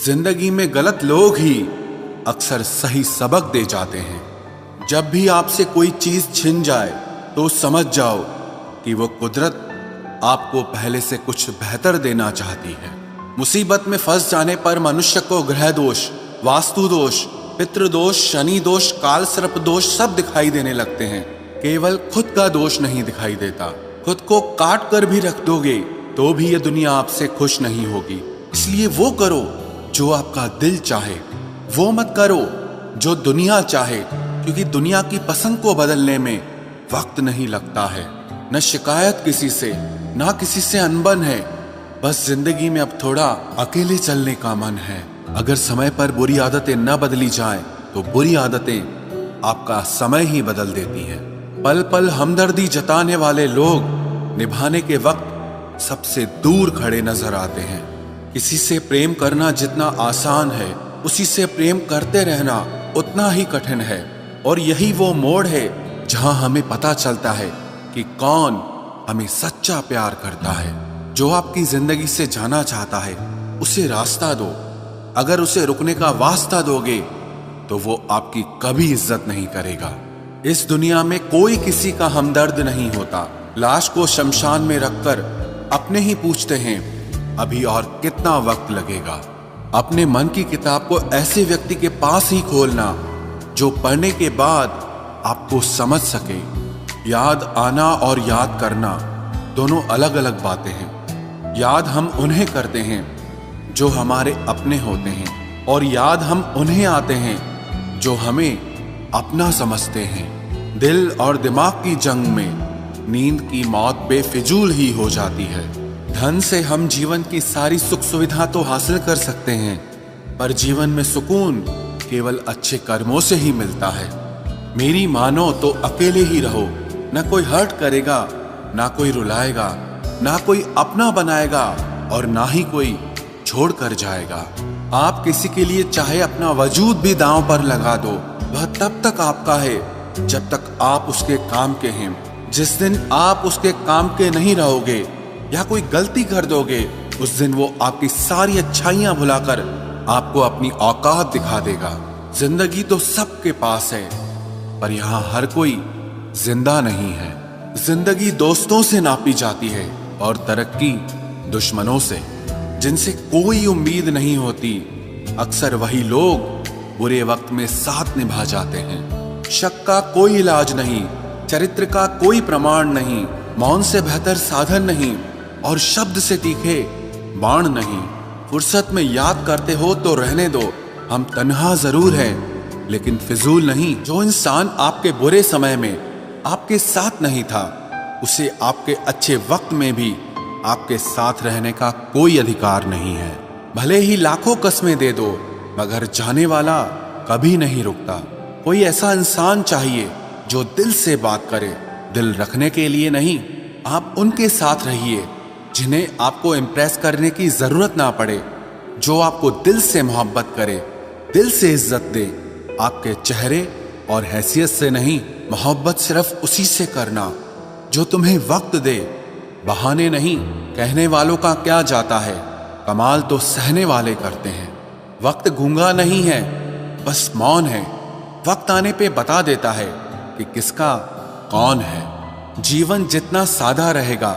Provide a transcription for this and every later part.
जिंदगी में गलत लोग ही अक्सर सही सबक दे जाते हैं। जब भी आपसे कोई चीज छिन जाए तो समझ जाओ कि वो कुदरत आपको पहले से कुछ बेहतर देना चाहती है। मुसीबत में फंस जाने पर मनुष्य को ग्रह दोष, वास्तु दोष, पितृदोष, शनि दोष, काल सर्प दोष सब दिखाई देने लगते हैं। केवल खुद का दोष नहीं दिखाई देता। खुद को काट कर भी रख दोगे तो भी ये दुनिया आपसे खुश नहीं होगी। इसलिए वो करो जो आपका दिल चाहे, वो मत करो जो दुनिया चाहे, क्योंकि दुनिया की पसंद को बदलने में वक्त नहीं लगता है। न शिकायत किसी से, ना किसी से अनबन है। बस जिंदगी में अब थोड़ा अकेले चलने का मन है। अगर समय पर बुरी आदतें न बदली जाएं, तो बुरी आदतें आपका समय ही बदल देती हैं। पल पल हमदर्दी जताने वाले लोग निभाने के वक्त सबसे दूर खड़े नजर आते हैं। किसी से प्रेम करना जितना आसान है, उसी से प्रेम करते रहना उतना ही कठिन है। और यही वो मोड़ है जहां हमें पता चलता है कि कौन हमें सच्चा प्यार करता है। जो आपकी जिंदगी से जाना चाहता है, उसे रास्ता दो। अगर उसे रुकने का वास्ता दोगे तो वो आपकी कभी इज्जत नहीं करेगा। इस दुनिया में कोई किसी का हमदर्द नहीं होता। लाश को शमशान में रखकर अपने ही पूछते हैं अभी और कितना वक्त लगेगा। अपने मन की किताब को ऐसे व्यक्ति के पास ही खोलना जो पढ़ने के बाद आपको समझ सके। याद आना और याद करना दोनों अलग अलग बातें हैं। याद हम उन्हें करते हैं जो हमारे अपने होते हैं, और याद हम उन्हें आते हैं जो हमें अपना समझते हैं। दिल और दिमाग की जंग में नींद की मौत बेफिजूल ही हो जाती है। धन से हम जीवन की सारी सुख सुविधा तो हासिल कर सकते हैं, पर जीवन में सुकून केवल अच्छे कर्मों से ही मिलता है। मेरी मानो तो अकेले ही रहो। ना कोई हर्ट करेगा, ना कोई रुलाएगा, ना कोई अपना बनाएगा, और ना ही कोई छोड़ कर जाएगा। आप किसी के लिए चाहे अपना वजूद भी दांव पर लगा दो, वह तब तक आपका है जब तक आप उसके काम के हैं। जिस दिन आप उसके काम के नहीं रहोगे या कोई गलती कर दोगे, उस दिन वो आपकी सारी अच्छाइयां भुलाकर आपको अपनी औकात दिखा देगा। जिंदगी तो सबके पास है, पर यहाँ हर कोई जिंदा नहीं है। जिंदगी दोस्तों से नापी जाती है और तरक्की दुश्मनों से। जिनसे कोई उम्मीद नहीं होती, अक्सर वही लोग बुरे वक्त में साथ निभा जाते हैं। शक का कोई इलाज नहीं, चरित्र का कोई प्रमाण नहीं, मौन से बेहतर साधन नहीं, और शब्द से तीखे बाण नहीं। फुर्सत में याद करते हो तो रहने दो, हम तन्हा जरूर हैं लेकिन फिजूल नहीं। जो इंसान आपके बुरे समय में आपके साथ नहीं था, उसे आपके अच्छे वक्त में भी आपके साथ रहने का कोई अधिकार नहीं है। भले ही लाखों कस्में दे दो, मगर जाने वाला कभी नहीं रुकता। कोई ऐसा इंसान चाहिए जो दिल से बात करे, दिल रखने के लिए नहीं। आप उनके साथ रहिए जिन्हें आपको इम्प्रेस करने की जरूरत ना पड़े, जो आपको दिल से मोहब्बत करे, दिल से इज्जत दे। आपके चेहरे और हैसियत से नहीं, मोहब्बत सिर्फ उसी से करना जो तुम्हें वक्त दे। बहाने नहीं, कहने वालों का क्या जाता है, कमाल तो सहने वाले करते हैं। वक्त गूंगा नहीं है, बस मौन है। वक्त आने पे बता देता है कि किसका कौन है। जीवन जितना सादा रहेगा,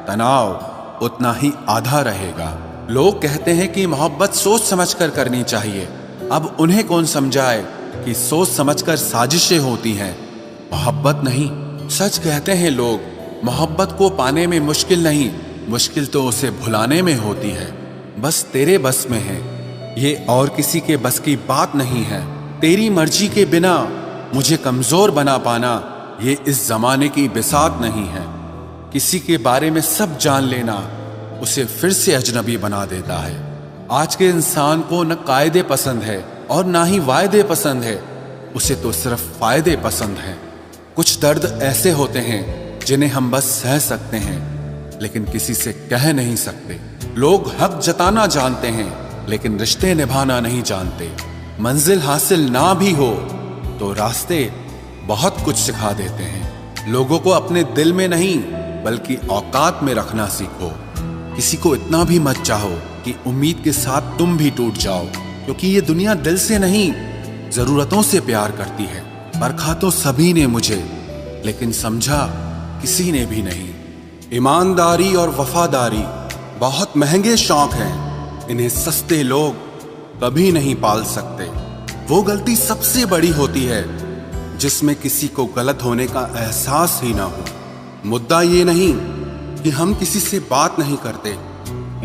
तनाव उतना ही आधा रहेगा। लोग कहते हैं कि मोहब्बत सोच समझकर करनी चाहिए। अब उन्हें कौन समझाए कि सोच समझकर साजिशें होती हैं, मोहब्बत नहीं। सच कहते हैं लोग, मोहब्बत को पाने में मुश्किल नहीं, मुश्किल तो उसे भुलाने में होती है। बस तेरे बस में है, ये और किसी के बस की बात नहीं है। तेरी मर्जी के बिना मुझे कमजोर बना पाना, ये इस जमाने की बिसात नहीं है। किसी के बारे में सब जान लेना उसे फिर से अजनबी बना देता है। आज के इंसान को न कायदे पसंद है और ना ही वायदे पसंद है, उसे तो सिर्फ फायदे पसंद हैं। कुछ दर्द ऐसे होते हैं जिन्हें हम बस सह सकते हैं, लेकिन किसी से कह नहीं सकते। लोग हक जताना जानते हैं, लेकिन रिश्ते निभाना नहीं जानते। मंजिल हासिल ना भी हो तो रास्ते बहुत कुछ सिखा देते हैं। लोगों को अपने दिल में नहीं बल्कि औकात में रखना सीखो। किसी को इतना भी मत चाहो कि उम्मीद के साथ तुम भी टूट जाओ, क्योंकि ये दुनिया दिल से नहीं जरूरतों से प्यार करती है। परखा तो सभी ने मुझे, लेकिन समझा किसी ने भी नहीं। ईमानदारी और वफादारी बहुत महंगे शौक हैं, इन्हें सस्ते लोग कभी नहीं पाल सकते। वो गलती सबसे बड़ी होती है जिसमें किसी को गलत होने का एहसास ही ना हो। मुद्दा ये नहीं कि हम किसी से बात नहीं करते,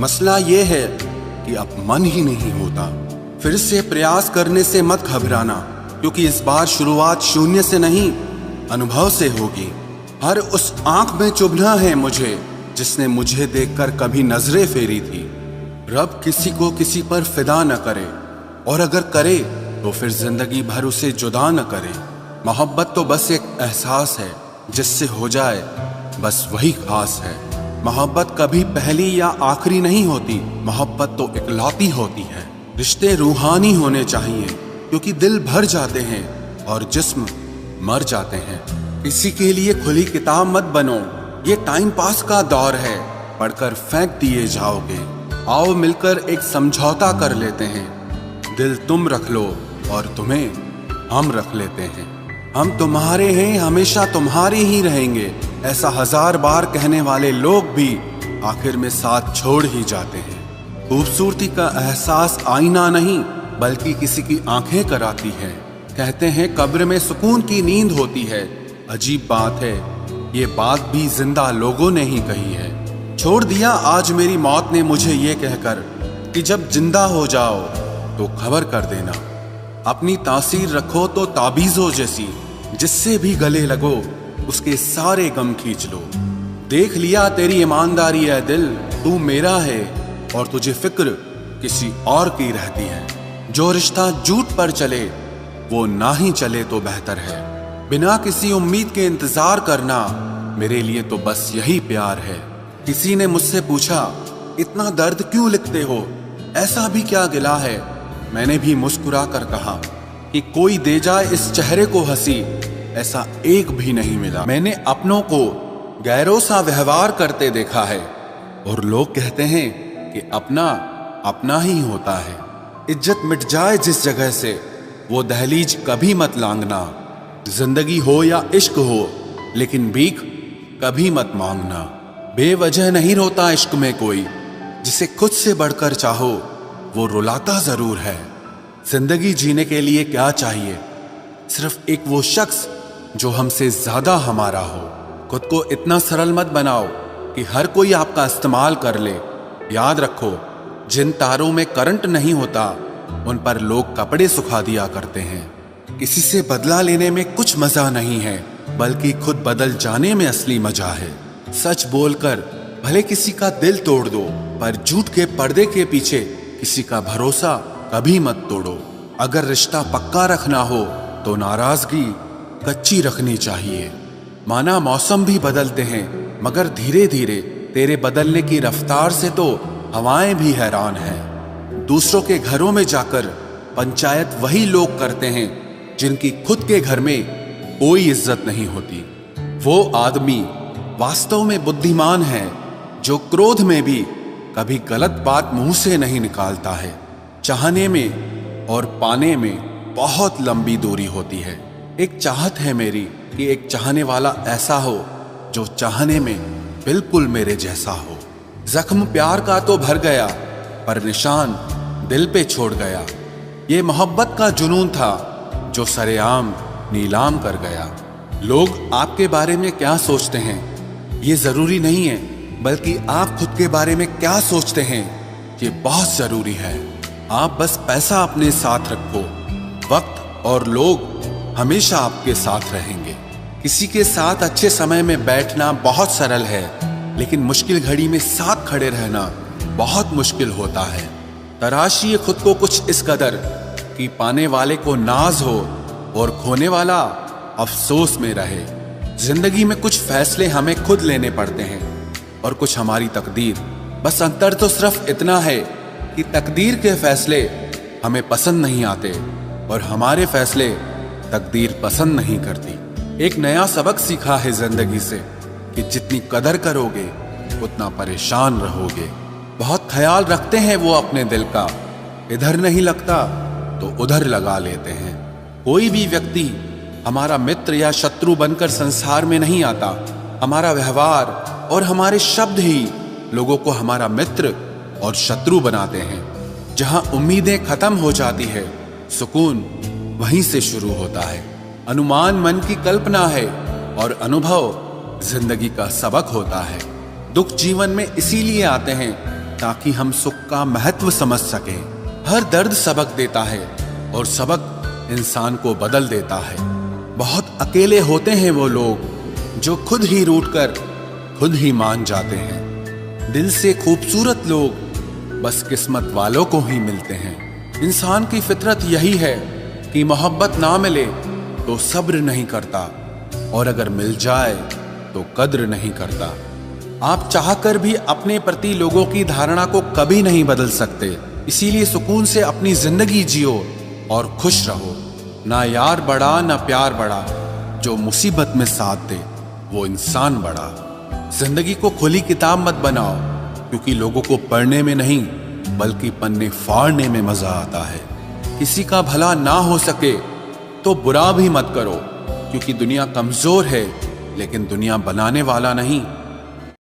मसला ये है कि अब मन ही नहीं होता। फिर से प्रयास करने से मत घबराना, क्योंकि इस बार शुरुआत शून्य से नहीं, अनुभव से होगी। हर उस आंख में चुभना है मुझे जिसने मुझे देखकर कभी नजरें फेरी थी। रब किसी को किसी पर फिदा न करे, और अगर करे तो फिर जिंदगी भर उसे जुदा न करे। मोहब्बत तो बस एक एहसास है, जिससे हो जाए बस वही खास है। मोहब्बत कभी पहली या आखिरी नहीं होती, मोहब्बत तो इकलौती होती है। रिश्ते रूहानी होने चाहिए, क्योंकि दिल भर जाते हैं और जिस्म मर जाते हैं। किसी के लिए खुली किताब मत बनो, ये टाइम पास का दौर है, पढ़कर फेंक दिए जाओगे। आओ मिलकर एक समझौता कर लेते हैं, दिल तुम रख लो और तुम्हें हम रख लेते हैं। हम तुम्हारे हैं, हमेशा तुम्हारे ही रहेंगे, ऐसा 1000 बार कहने वाले लोग भी आखिर में साथ छोड़ ही जाते हैं। खूबसूरती का एहसास आईना नहीं बल्कि किसी की आंखें कराती है। कहते हैं कब्र में सुकून की नींद होती है, अजीब बात है, ये बात भी जिंदा लोगों ने ही कही है। छोड़ दिया आज मेरी मौत ने मुझे ये कहकर कि जब जिंदा हो जाओ तो खबर कर देना। अपनी तासीर रखो तो ताबीज़ों जैसी, जिससे भी गले लगो उसके सारे गम खींच लो। देख लिया तेरी ईमानदारी है दिल, तू मेरा है और तुझे फिक्र किसी और की रहती है। जो रिश्ता झूठ पर चले वो ना ही चले तो बेहतर है। बिना किसी उम्मीद के इंतजार करना मेरे लिए तो बस यही प्यार है। किसी ने मुझसे पूछा इतना दर्द क्यों लिखते हो, ऐसा भी क्या गिला है? मैंने भी मुस्कुरा कर कहा कि कोई दे जाए इस चेहरे को हंसी, ऐसा एक भी नहीं मिला। मैंने अपनों को गैरों सा व्यवहार करते देखा है, और लोग कहते हैं कि अपना अपना ही होता है। इज्जत मिट जाए जिस जगह से वो दहलीज कभी मत लांघना। जिंदगी हो या इश्क हो, लेकिन भीख कभी मत मांगना। बेवजह नहीं रोता इश्क में कोई, जिसे खुद से बढ़कर चाहो वो रुलाता जरूर है। जिंदगी जीने के लिए क्या चाहिए? सिर्फ एक वो शख्स जो हमसे ज्यादा हमारा हो। खुद को इतना सरल मत बनाओ कि हर कोई आपका इस्तेमाल कर ले। याद रखो, जिन तारों में करंट नहीं होता उन पर लोग कपड़े सुखा दिया करते हैं। किसी से बदला लेने में कुछ मजा नहीं है, बल्कि खुद बदल जाने में असली मजा है। सच बोलकर भले किसी का दिल तोड़ दो, पर झूठ के पर्दे के पीछे किसी का भरोसा कभी मत तोड़ो। अगर रिश्ता पक्का रखना हो तो नाराजगी कच्ची रखनी चाहिए। माना मौसम भी बदलते हैं, मगर धीरे धीरे तेरे बदलने की रफ्तार से तो हवाएं भी हैरान हैं। दूसरों के घरों में जाकर पंचायत वही लोग करते हैं जिनकी खुद के घर में कोई इज्जत नहीं होती। वो आदमी वास्तव में बुद्धिमान है जो क्रोध में भी कभी गलत बात मुंह से नहीं निकालता है। चाहने में और पाने में बहुत लंबी दूरी होती है। एक चाहत है मेरी कि एक चाहने वाला ऐसा हो जो चाहने में बिल्कुल मेरे जैसा हो। जख्म प्यार का तो भर गया, पर निशान दिल पे छोड़ गया। ये मोहब्बत का जुनून था जो सरेआम नीलाम कर गया। लोग आपके बारे में क्या सोचते हैं ये जरूरी नहीं है, बल्कि आप खुद के बारे में क्या सोचते हैं ये बहुत जरूरी है। आप बस पैसा अपने साथ रखो, वक्त और लोग हमेशा आपके साथ रहेंगे। किसी के साथ अच्छे समय में बैठना बहुत सरल है, लेकिन मुश्किल घड़ी में साथ खड़े रहना बहुत मुश्किल होता है। तराशिए खुद को कुछ इस कदर कि पाने वाले को नाज हो और खोने वाला अफसोस में रहे। जिंदगी में कुछ फैसले हमें खुद लेने पड़ते हैं और कुछ हमारी तकदीर। बस अंतर तो सिर्फ इतना है कि तकदीर के फैसले हमें पसंद नहीं आते और हमारे फैसले तकदीर पसंद नहीं करती। एक नया सबक सीखा है जिंदगी से कि जितनी कदर करोगे उतना परेशान रहोगे। बहुत ख्याल रखते हैं वो अपने दिल का, इधर नहीं लगता तो उधर लगा लेते हैं। कोई भी व्यक्ति हमारा मित्र या शत्रु बनकर संसार में नहीं आता। हमारा व्यवहार और हमारे शब्द ही लोगों को हमारा मित्र और शत्रु बनाते हैं। जहां उम्मीदें खत्म हो जाती है, सुकून वहीं से शुरू होता है। अनुमान मन की कल्पना है और अनुभव जिंदगी का सबक होता है। दुख जीवन में इसीलिए आते हैं ताकि हम सुख का महत्व समझ सकें। हर दर्द सबक देता है और सबक इंसान को बदल देता है। बहुत अकेले होते हैं वो लोग जो खुद ही रूठकर खुद ही मान जाते हैं। दिल से खूबसूरत लोग बस किस्मत वालों को ही मिलते हैं। इंसान की फितरत यही है कि मोहब्बत ना मिले तो सब्र नहीं करता, और अगर मिल जाए तो कद्र नहीं करता। आप चाहकर भी अपने प्रति लोगों की धारणा को कभी नहीं बदल सकते। इसीलिए सुकून से अपनी जिंदगी जियो और खुश रहो। ना यार बड़ा ना प्यार बड़ा, जो मुसीबत में साथ दे वो इंसान बड़ा। जिंदगी को खुली किताब मत बनाओ, क्योंकि लोगों को पढ़ने में नहीं बल्कि पन्ने फाड़ने में मजा आता है। किसी का भला ना हो सके तो बुरा भी मत करो, क्योंकि दुनिया कमजोर है लेकिन दुनिया बनाने वाला नहीं